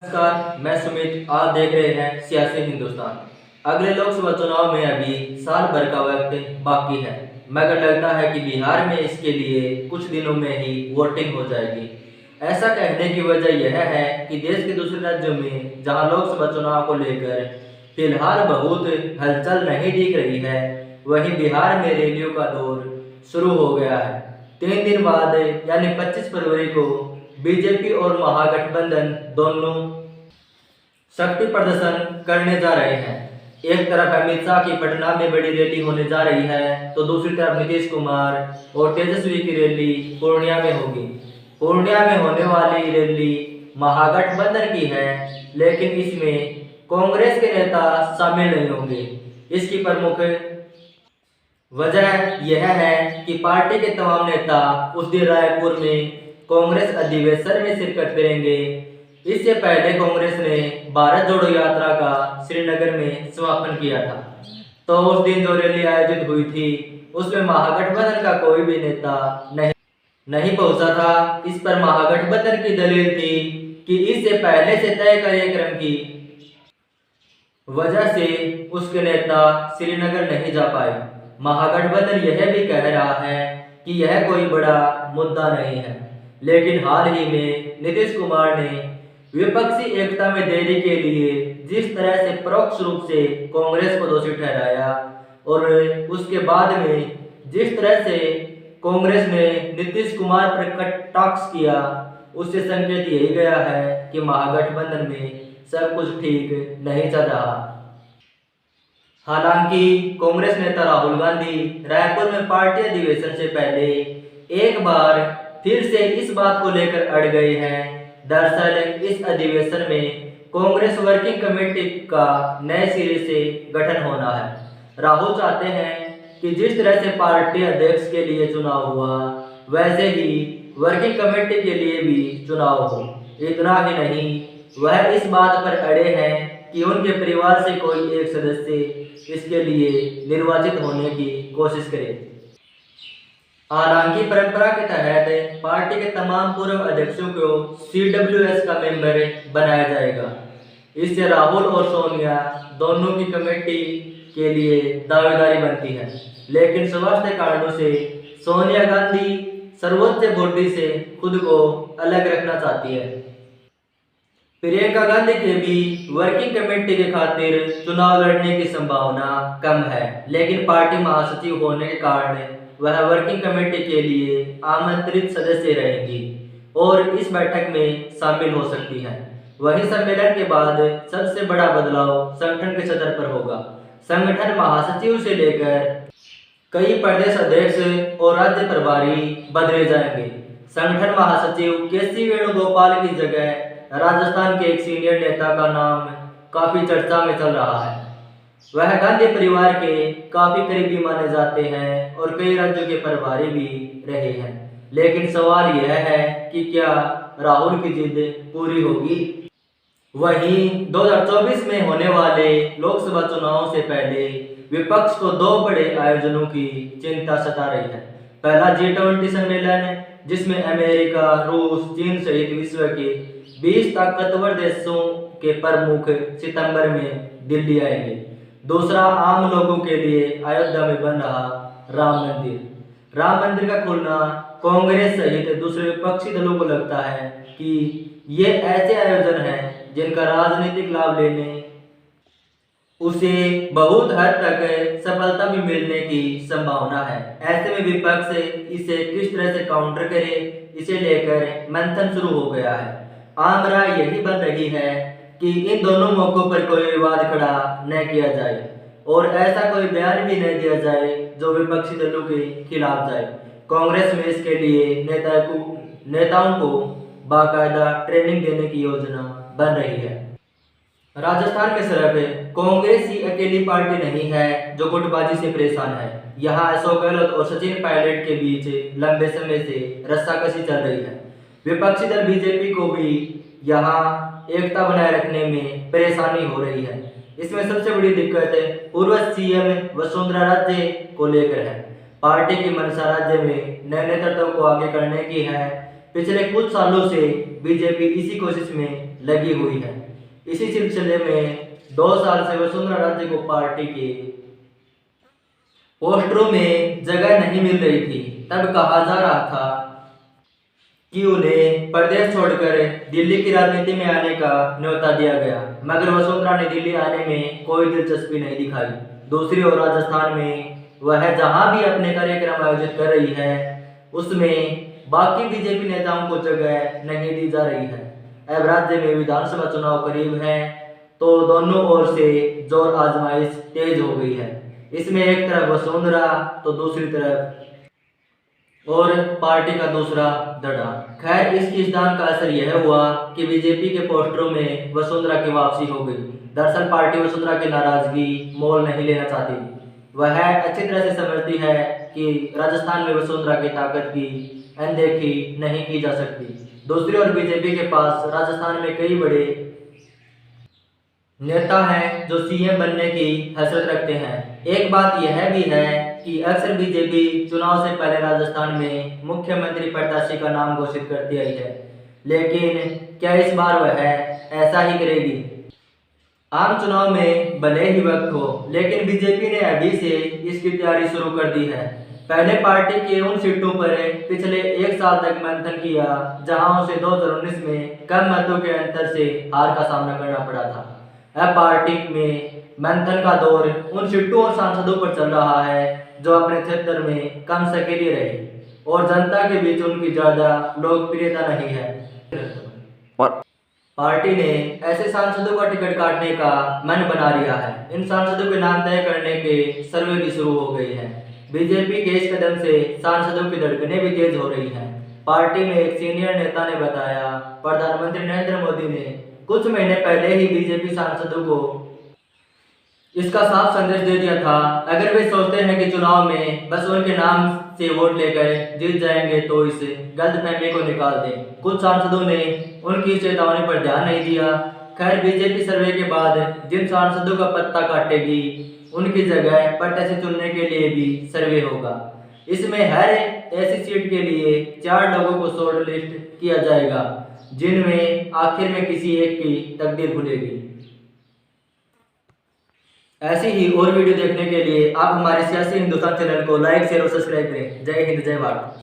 नमस्कार, मैं सुमित। आप देख रहे हैं सियासी हिंदुस्तान। अगले लोकसभा चुनाव में अभी साल भर का वक्त बाकी है, मगर लगता है कि बिहार में इसके लिए कुछ दिनों में ही वोटिंग हो जाएगी। ऐसा कहने की वजह यह है कि देश के दूसरे राज्यों में जहां लोकसभा चुनाव को लेकर फिलहाल बहुत हलचल नहीं दिख रही है, वहीं बिहार में रैलियों का दौर शुरू हो गया है। 3 दिन बाद यानी 25 फरवरी को बीजेपी और महागठबंधन दोनों शक्ति प्रदर्शन करने जा रहे हैं। एक तरफ अमित शाह की पटना में बड़ी रैली होने जा रही है, तो दूसरी तरफ नीतीश कुमार और तेजस्वी की रैली पूर्णिया में होगी। पूर्णिया में होने वाली रैली महागठबंधन की है, लेकिन इसमें कांग्रेस के नेता शामिल नहीं होंगे। इसकी प्रमुख वजह यह है कि पार्टी के तमाम नेता उस दिन रायपुर में कांग्रेस अधिवेशन में शिरकत करेंगे। इससे पहले कांग्रेस ने भारत जोड़ो यात्रा का श्रीनगर में समापन किया था, तो उस दिन जो रैली आयोजित हुई थी उसमें महागठबंधन का कोई भी नेता नहीं पहुंचा था। इस पर महागठबंधन की दलील थी कि इससे पहले से तय कार्यक्रम की वजह से उसके नेता श्रीनगर नहीं जा पाए। महागठबंधन यह भी कह रहा है कि यह कोई बड़ा मुद्दा नहीं है, लेकिन हाल ही में नीतीश कुमार ने विपक्षी एकता में देरी के लिए जिस तरह से परोक्ष रूप से कांग्रेस को दोषी ठहराया और उसके बाद में जिस तरह से कांग्रेस ने नीतीश कुमार पर कटाक्ष किया, उससे संकेत यही गया है कि महागठबंधन में सब कुछ ठीक नहीं चल रहा। हालांकि कांग्रेस नेता राहुल गांधी रायपुर में पार्टी अधिवेशन से पहले एक बार फिर से इस बात को लेकर अड़ गए हैं। दरअसल इस अधिवेशन में कांग्रेस वर्किंग कमेटी का नए सिरे से गठन होना है। राहुल चाहते हैं कि जिस तरह से पार्टी अध्यक्ष के लिए चुनाव हुआ, वैसे ही वर्किंग कमेटी के लिए भी चुनाव हो। इतना ही नहीं, वह इस बात पर अड़े हैं कि उनके परिवार से कोई एक सदस्य इसके लिए निर्वाचित होने की कोशिश करे। हालांकि परंपरा के तहत पार्टी के तमाम पूर्व अध्यक्षों को CWS का मेंबर बनाया जाएगा। इससे राहुल और सोनिया दोनों की कमेटी के लिए दावेदारी बनती है, लेकिन स्वास्थ्य कारणों से सोनिया गांधी सर्वोच्च बॉडी से खुद को अलग रखना चाहती है। प्रियंका गांधी के भी वर्किंग कमेटी के खातिर चुनाव लड़ने की संभावना कम है, लेकिन पार्टी महासचिव होने के कारण वह वर्किंग कमेटी के लिए आमंत्रित सदस्य रहेंगी और इस बैठक में शामिल हो सकती हैं। वहीं सम्मेलन के बाद सबसे बड़ा बदलाव संगठन के सदर पर होगा। संगठन महासचिव से लेकर कई प्रदेश अध्यक्ष और राज्य प्रभारी बदले जाएंगे। संगठन महासचिव केसी वेणुगोपाल की जगह राजस्थान के एक सीनियर नेता का नाम काफी चर्चा में चल रहा है। वह गांधी परिवार के काफी करीबी माने जाते हैं और कई राज्यों के प्रभारी भी रहे हैं, लेकिन सवाल यह है कि क्या राहुल की जिद पूरी होगी। वहीं 2024 में होने वाले लोकसभा चुनाव से पहले विपक्ष को 2 बड़े आयोजनों की चिंता सता रही है। पहला G20 सम्मेलन, जिसमें अमेरिका, रूस, चीन सहित विश्व के 20 ताकतवर देशों के प्रमुख सितंबर में दिल्ली आएंगे। दूसरा, आम लोगों के लिए अयोध्या में बन रहा राम मंदिर। राम मंदिर का खुलना कांग्रेस सहित दूसरे विपक्षी दलों को लगता है कि ये ऐसे आयोजन हैं जिनका राजनीतिक लाभ लेने उसे बहुत हद तक सफलता भी मिलने की संभावना है। ऐसे में विपक्ष इसे किस तरह से काउंटर करे, इसे लेकर मंथन शुरू हो गया है। आम राय यही बन रही है कि इन दोनों मौकों पर कोई विवाद खड़ा न किया जाए और ऐसा कोई बयान भी न दिया जाए जो विपक्षी दलों के खिलाफ जाए। कांग्रेस में इसके लिए नेताओं को बाकायदा ट्रेनिंग देने की योजना बन रही है। राजस्थान में सिर्फ कांग्रेस ही अकेली पार्टी नहीं है जो गुटबाजी से परेशान है। यहाँ अशोक गहलोत और सचिन पायलट के बीच लंबे समय से रस्साकशी चल रही है। विपक्षी दल बीजेपी को भी यहाँ एकता बनाए रखने में परेशानी हो रही है। इसमें सबसे बड़ी दिक्कत पूर्व CM वसुंधरा राजे को लेकर है। पार्टी की मंशा राज्य में नए नेतृत्व को आगे करने की है। पिछले कुछ सालों से बीजेपी इसी कोशिश में लगी हुई है। इसी सिलसिले में 2 साल से वसुंधरा राजे को पार्टी के पोस्टरों में जगह नहीं मिल रही थी। तब कहा जा रहा था कि उन्हें प्रदेश छोड़कर दिल्ली की राजनीति में आने का न्योता दिया गया, मगर वसुंधरा ने दिल्ली आने में कोई दिलचस्पी नहीं दिखाई। दूसरी ओर राजस्थान में वह जहां भी अपने कार्यक्रम आयोजित कर रही है, उसमें बाकी बीजेपी नेताओं को जगह नहीं दी जा रही है। अब राज्य में विधानसभा चुनाव करीब है, तो दोनों ओर से जोर आजमाइश तेज हो गई है। इसमें एक तरफ वसुंधरा तो दूसरी तरफ और पार्टी का दूसरा धड़ा। खैर, इस खींचतान का असर यह हुआ कि बीजेपी के पोस्टरों में वसुंधरा की वापसी हो गई। दरअसल पार्टी वसुंधरा की नाराजगी मोल नहीं लेना चाहती। वह अच्छी तरह से समझती है कि राजस्थान में वसुंधरा की ताकत की अनदेखी नहीं की जा सकती। दूसरी ओर बीजेपी के पास राजस्थान में कई बड़े नेता हैं जो सीएम बनने की हसरत रखते हैं। एक बात यह भी है कि अक्सर बीजेपी चुनाव से पहले राजस्थान में मुख्यमंत्री प्रत्याशी का नाम घोषित करती आई है, लेकिन क्या इस बार वह ऐसा ही करेगी? आम चुनाव में भले ही वक्त हो, लेकिन बीजेपी ने अभी से इसकी तैयारी शुरू कर दी है। पहले पार्टी के उन सीटों पर पिछले 1 साल तक मंथन किया जहां उसे 2019 में कम मतों के अंतर से हार का सामना करना पड़ा था। अब पार्टी में मंथन का दौर उन सीटों और सांसदों पर चल रहा है जो अपने क्षेत्र में कम सक्रिय रहे और जनता के बीच उनकी ज्यादा लोकप्रियता नहीं है। और पार्टी ने ऐसे सांसदों का टिकट काटने का मन बना लिया है। इन सांसदों के नाम तय करने के सर्वे भी शुरू हो गए हैं। बीजेपी के इस कदम से सांसदों की धड़कनें भी तेज हो रही हैं। पार्टी में एक सीनियर नेता ने बताया, प्रधानमंत्री नरेंद्र मोदी ने कुछ महीने पहले ही बीजेपी सांसदों को इसका साफ संदेश दे दिया था, अगर वे सोचते हैं कि चुनाव में बस उनके नाम से वोट लेकर जीत जाएंगे तो इस गलतफहमी को निकाल दें। कुछ सांसदों ने उनकी चेतावनी पर ध्यान नहीं दिया। खैर, बीजेपी सर्वे के बाद जिन सांसदों का पत्ता काटेगी उनकी जगह प्रत्याशी चुनने के लिए भी सर्वे होगा। इसमें हर ऐसी सीट के लिए 4 लोगों को शॉर्ट लिस्ट किया जाएगा, जिनमें आखिर में किसी एक की तकदीर खुलेगी। ऐसी ही और वीडियो देखने के लिए आप हमारे सियासी हिंदुस्तान चैनल को लाइक, शेयर और सब्सक्राइब करें। जय हिंद, जय भारत।